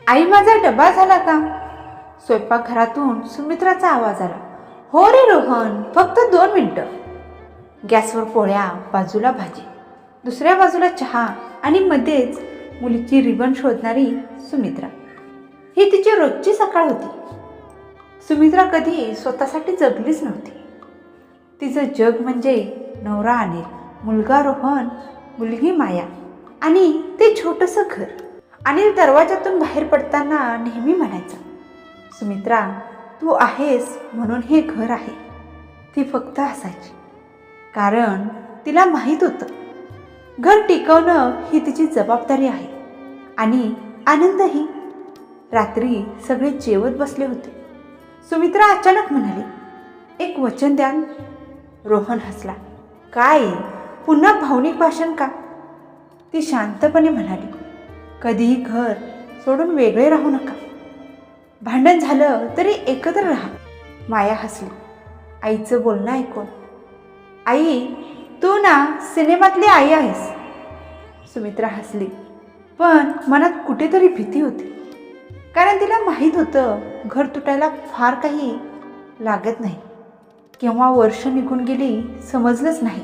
आई, माझा डबा झाला का? स्वयंपाकघरातून सुमित्राचा आवाज आला. हो रे रोहन, फक्त 2 मिनिटं. गॅसवर पोळ्या, बाजूला भाजी, दुसऱ्या बाजूला चहा आणि मध्येच मुलीची रिबन शोधणारी सुमित्रा. ही तिची रोजची सकाळ होती. सुमित्रा कधी स्वतःसाठी जगलीच नव्हती. तिचं जग म्हणजे नवरा अनिल, मुलगा रोहन, मुलगी माया आणि ते छोटंसं घर. अनिल दरवाजातून बाहेर पडताना नेहमी म्हणायचा, सुमित्रा, तू आहेस म्हणून हे घर आहे. ती फक्त हसायची, कारण तिला माहीत होतं घर टिकवणं ही तिची जबाबदारी आहे. आणि आनंदही. रात्री सगळे जेवत बसले होते. सुमित्रा अचानक म्हणाली, एक वचन द्याल? रोहन हसला. काय, पुन्हा भावनिक भाषण का? ती शांतपणे म्हणाली, कधीही घर सोडून वेगळे राहू नका. भांडण झालं तरी एकत्र राहा. माया हसली आईचं बोलणं ऐकून. आई, तू ना सिनेमातली आई आहेस. सुमित्रा हसली, पण मनात कुठेतरी भीती होती. कारण तिला माहीत होतं घर तुटायला फार काही लागत नाही. केव्हा वर्ष निघून गेली समजलंच नाही.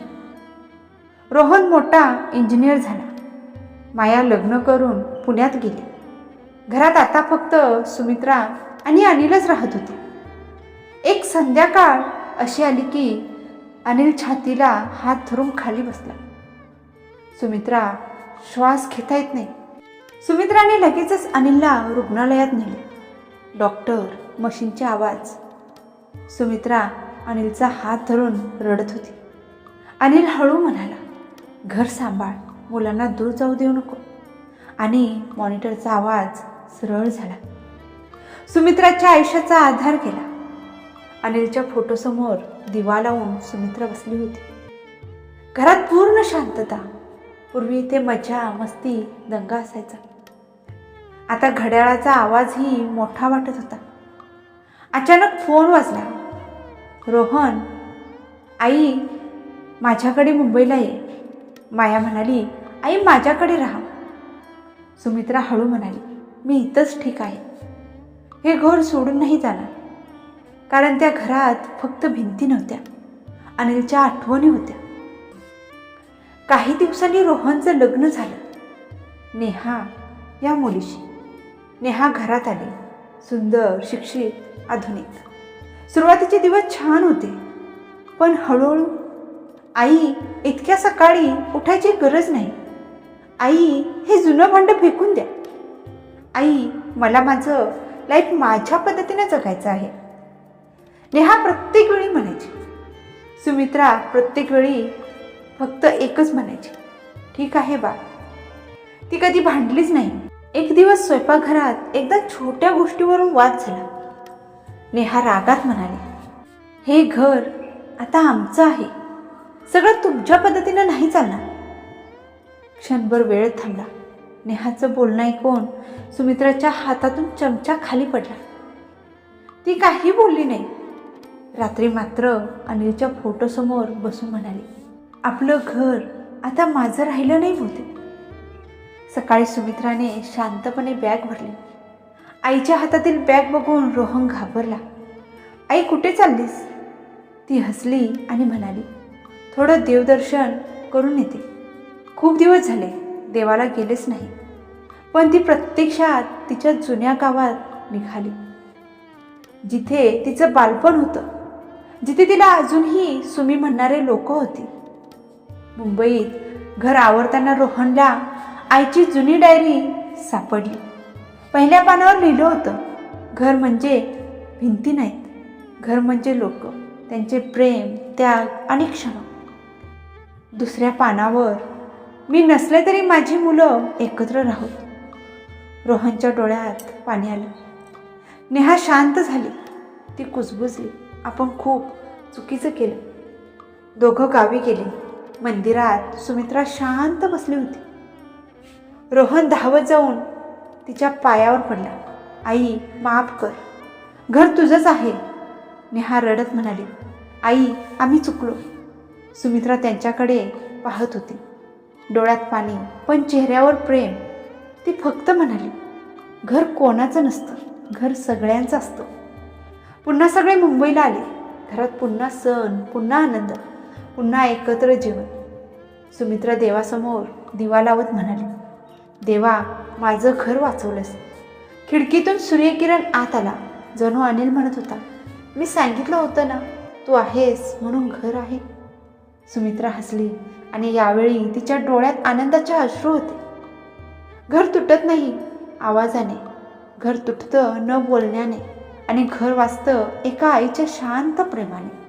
रोहन मोठा इंजिनियर झाला. माया लग्न करून पुण्यात गेली. घरात आता फक्त सुमित्रा आणि अनिलच राहत होते. एक संध्याकाळ अशी आली की अनिल छातीला हात धरून खाली बसला. सुमित्रा, श्वास घेता येत नाही. सुमित्राने लगेचच अनिलला रुग्णालयात नेले. डॉक्टर, मशीनचे आवाज. सुमित्रा अनिलचा हात धरून रडत होती. अनिल हळू म्हणाला, घर सांभाळ, मुलांना दूर जाऊ देऊ नको. आणि मॉनिटरचा आवाज सरळ झाला. सुमित्राच्या आयुष्याचा आधार केला. अनिलच्या फोटोसमोर दिवा लावून सुमित्रा बसली होती. घरात पूर्ण शांतता. पूर्वी इथे मजा, मस्ती, दंगा असायचा. आता घड्याळाचा आवाजही मोठा वाटत होता. अचानक फोन वाजला. रोहन, आई, माझ्याकडे मुंबईला ये. माया म्हणाली, आई, माझ्याकडे राहा. सुमित्रा हळू म्हणाली, मी इथंच ठीक आहे. हे घर सोडून नाही जाणार. कारण त्या घरात फक्त भिंती नव्हत्या, अनिलच्या आठवणी होत्या. काही दिवसांनी रोहनचं लग्न झालं. नेहा या मुलीशी. नेहा घरात आली. सुंदर, शिक्षित, आधुनिक. सुरुवातीचे दिवस छान होते, पण हळूहळू, आई, इतक्या सकाळी उठायची गरज नाही. आई, हे जुनं भांडं फेकून द्या. आई, मला माझं लाईफ माझ्या पद्धतीने जगायचं आहे. नेहा प्रत्येक वेळी म्हणायची. सुमित्रा प्रत्येक वेळी फक्त एकच म्हणायची, ठीक आहे बा. ती कधी भांडलीच नाही. एक दिवस स्वयंपाकघरात एकदा छोट्या गोष्टीवरून वाद झाला. नेहा रागात म्हणाली, हे घर आता आमचं आहे. सगळं तुमच्या पद्धतीनं नाही चालणार. क्षणभर वेळ थांबला. नेहाचं बोलणं ऐकून सुमित्राच्या हातातून चमचा खाली पडला. ती काही बोलली नाही. रात्री मात्र अनिलच्या फोटोसमोर बसून म्हणाली, आपलं घर आता माझं राहिलं नाही होते. सकाळी सुमित्राने शांतपणे बॅग भरली. आईच्या हातातील बॅग बघून रोहन घाबरला. आई, कुठे चाललीस? ती हसली आणि म्हणाली, थोडं देवदर्शन करून येते. खूप दिवस झाले देवाला गेलेच नाही. पण ती प्रत्यक्षात तिच्या जुन्या गावात निघाली, जिथे तिचं बालपण होतं, जिथे तिला अजूनही सुमी म्हणणारे लोक होती. मुंबईत घर आवरताना रोहनला आईची जुनी डायरी सापडली. पहिल्या पानावर लिहिलं होतं, घर म्हणजे भिंती नाहीत, घर म्हणजे लोक, त्यांचे प्रेम, त्याग आणि क्षण. दुसऱ्या पानावर, मी नसले तरी माझी मुलं एकत्र राहू. रोहनच्या डोळ्यात पाणी आलं. नेहा शांत झाली. ती कुजबुजली, आपण खूप चुकीचं केलं. दोघं गावी गेले. मंदिरात सुमित्रा शांत बसली होती. रोहन धावत जाऊन तिच्या पायावर पडला. आई, माफ कर, घर तुझंच आहे. नेहा रडत म्हणाली, आई, आम्ही चुकलो. सुमित्रा त्यांच्याकडे पाहत होती. डोळ्यात पाणी, पण चेहऱ्यावर प्रेम. ती फक्त म्हणाली, घर कोणाचं नसतं, घर सगळ्यांचं असतं. पुन्हा सगळे मुंबईला आले. घरात पुन्हा सण, पुन्हा आनंद, पुन्हा एकत्र जेवण. सुमित्रा देवासमोर दिवा लावत म्हणाली, देवा, माझं घर वाचवलंस. खिडकीतून सूर्यकिरण आत आला. जणू अनिल म्हणत होता, मी सांगितलं होतं ना, तू आहेस म्हणून घर आहे. सुमित्रा हसली आणि यावेळी तिच्या डोळ्यात आनंदाचे अश्रू होते. घर तुटत नाही आवाजाने, घर तुटतं न बोलण्याने, आणि घर वाचतं एका आईच्या शांत प्रेमाने.